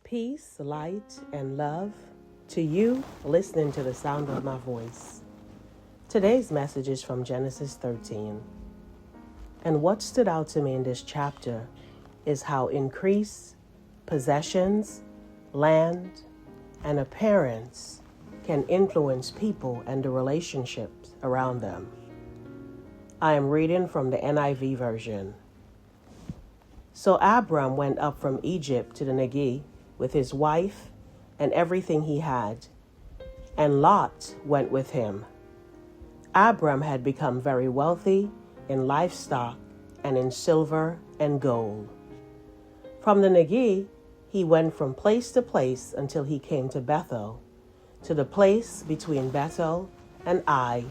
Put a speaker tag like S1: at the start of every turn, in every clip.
S1: Peace, light, and love to you listening to the sound of my voice. Today's message is from Genesis 13. And what stood out to me in this chapter is how increase, possessions, land, and appearance can influence people and the relationships around them. I am reading from the NIV version. So Abram went up from Egypt to the Negev with his wife and everything he had, and Lot went with him. Abram had become very wealthy in livestock and in silver and gold. From the Negev, he went from place to place until he came to Bethel, to the place between Bethel and Ai,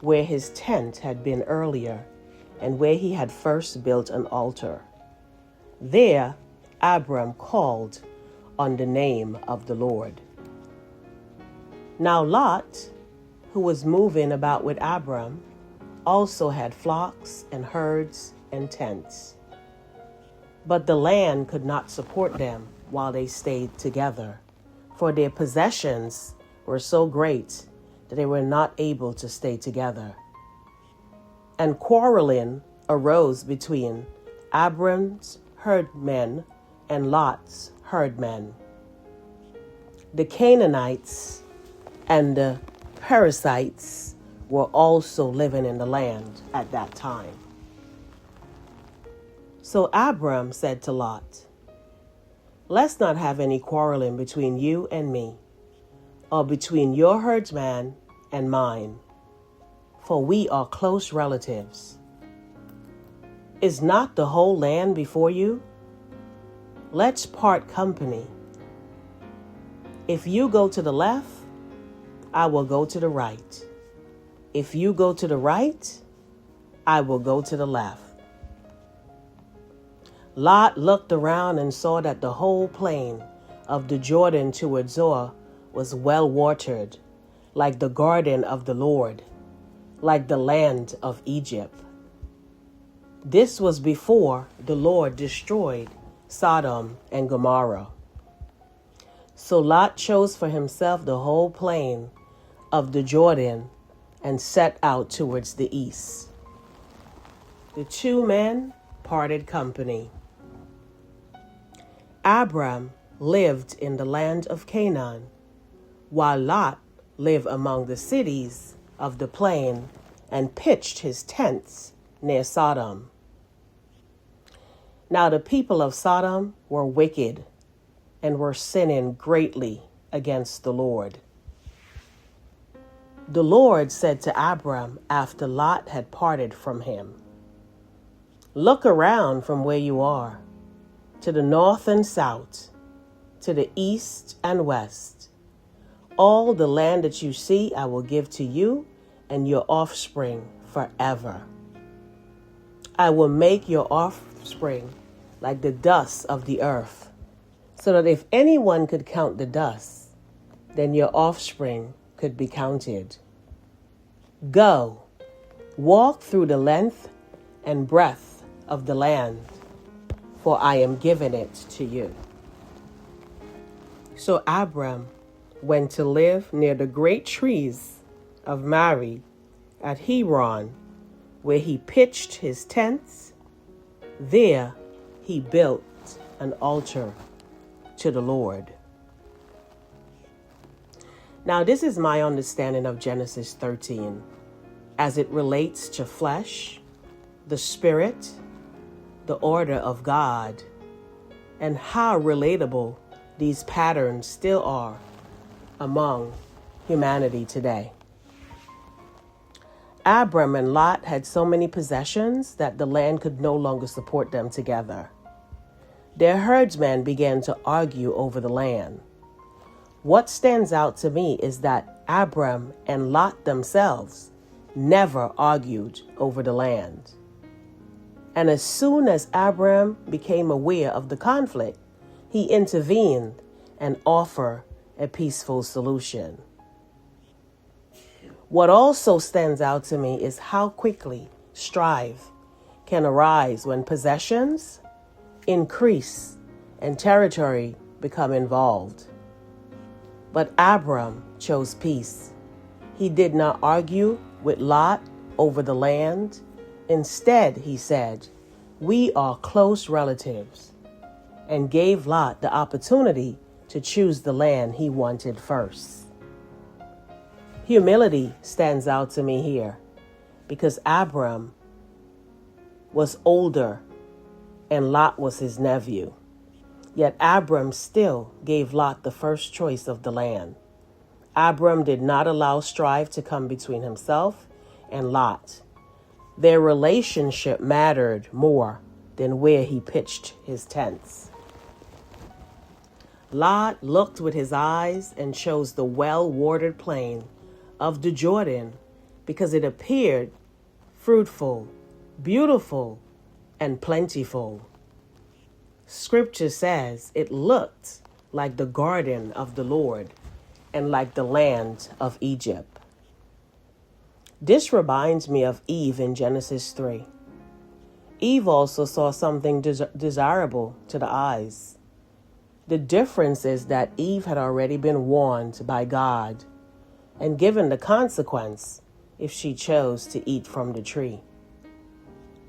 S1: where his tent had been earlier, and where he had first built an altar. There, Abram called on the name of the Lord. Now Lot, who was moving about with Abram, also had flocks and herds and tents. But the land could not support them while they stayed together, for their possessions were so great that they were not able to stay together. And quarreling arose between Abram's herdmen and Lot's herdmen. The Canaanites and the Perizzites were also living in the land at that time. So Abram said to Lot, "Let's not have any quarreling between you and me, or between your herdsman and mine, for we are close relatives. Is not the whole land before you? Let's part company. If you go to the left, I will go to the right. If you go to the right, I will go to the left." Lot looked around and saw that the whole plain of the Jordan toward Zoar was well watered, like the garden of the Lord, like the land of Egypt. This was before the Lord destroyed Sodom and Gomorrah. So Lot chose for himself the whole plain of the Jordan and set out towards the east. The two men parted company. Abram lived in the land of Canaan, while Lot lived among the cities of the plain and pitched his tents near Sodom. Now the people of Sodom were wicked and were sinning greatly against the Lord. The Lord said to Abram after Lot had parted from him, "Look around from where you are, to the north and south, to the east and west. All the land that you see I will give to you and your offspring forever. I will make your offspring like the dust of the earth, so that if anyone could count the dust, then your offspring could be counted. Go, walk through the length and breadth of the land, for I am giving it to you." So Abram went to live near the great trees of Mamre at Hebron, where he pitched his tents. There he built an altar to the Lord. Now, this is my understanding of Genesis 13 as it relates to flesh, the spirit, the order of God, and how relatable these patterns still are among humanity today. Abram and Lot had so many possessions that the land could no longer support them together. Their herdsmen began to argue over the land. What stands out to me is that Abram and Lot themselves never argued over the land. And as soon as Abram became aware of the conflict, he intervened and offered a peaceful solution. What also stands out to me is how quickly strife can arise when possessions, increase, and territory become involved. But Abram chose peace. He did not argue with Lot over the land. Instead, he said, "We are close relatives," and gave Lot the opportunity to choose the land he wanted first. Humility stands out to me here because Abram was older and Lot was his nephew. Yet Abram still gave Lot the first choice of the land. Abram did not allow strife to come between himself and Lot. Their relationship mattered more than where he pitched his tents. Lot looked with his eyes and chose the well-watered plain of the Jordan because it appeared fruitful, beautiful, and plentiful. Scripture says it looked like the garden of the Lord and like the land of Egypt. This reminds me of Eve in Genesis 3. Eve also saw something desirable to the eyes. The difference is that Eve had already been warned by God and given the consequence if she chose to eat from the tree.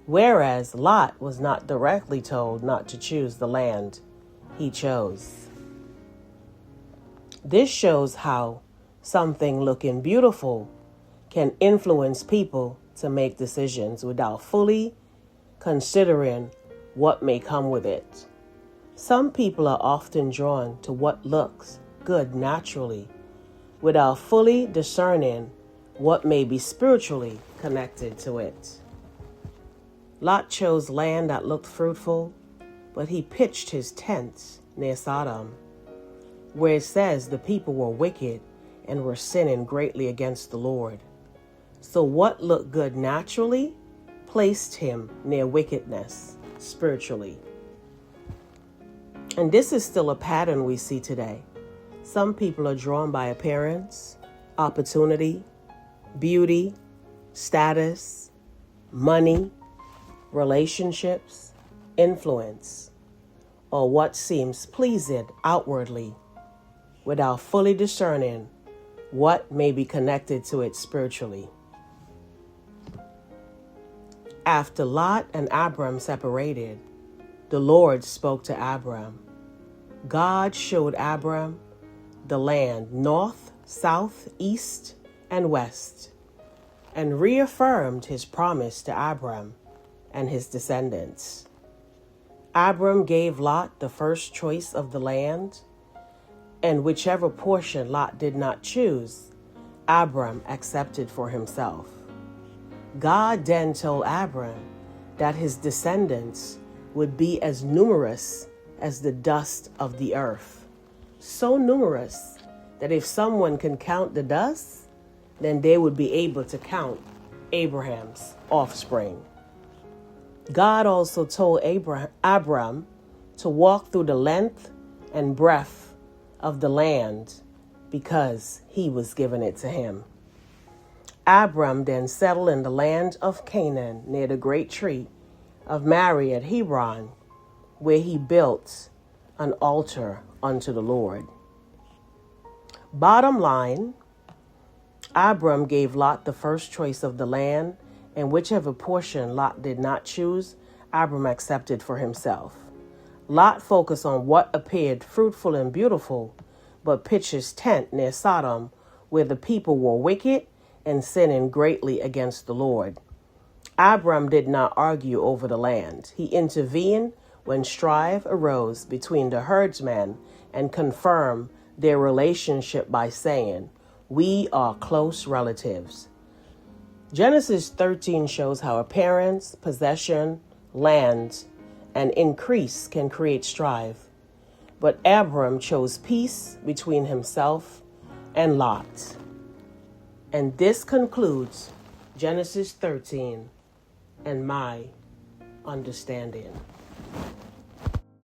S1: Whereas Lot was not directly told not to choose the land he chose. This shows how something looking beautiful can influence people to make decisions without fully considering what may come with it. Some people are often drawn to what looks good naturally without fully discerning what may be spiritually connected to it. Lot chose land that looked fruitful, but he pitched his tents near Sodom, where it says the people were wicked and were sinning greatly against the Lord. So what looked good naturally placed him near wickedness spiritually. And this is still a pattern we see today. Some people are drawn by appearance, opportunity, beauty, status, money, relationships, influence, or what seems pleasing outwardly without fully discerning what may be connected to it spiritually. After Lot and Abram separated, the Lord spoke to Abram. God showed Abram the land north, south, east, and west, and reaffirmed his promise to Abram and his descendants. Abram gave Lot the first choice of the land, and whichever portion Lot did not choose, Abram accepted for himself. God then told Abram that his descendants would be as numerous as the dust of the earth, so numerous that if someone can count the dust, then they would be able to count Abraham's offspring. God also told Abram to walk through the length and breadth of the land because he was giving it to him. Abram then settled in the land of Canaan near the great tree of Mamre at Hebron, where he built an altar unto the Lord. Bottom line, Abram gave Lot the first choice of the land, and whichever portion Lot did not choose, Abram accepted for himself. Lot focused on what appeared fruitful and beautiful, but pitched his tent near Sodom, where the people were wicked and sinning greatly against the Lord. Abram did not argue over the land. He intervened when strife arose between the herdsmen and confirmed their relationship by saying, "We are close relatives." Genesis 13 shows how appearance, possession, land, and increase can create strife. But Abram chose peace between himself and Lot. And this concludes Genesis 13 and my understanding.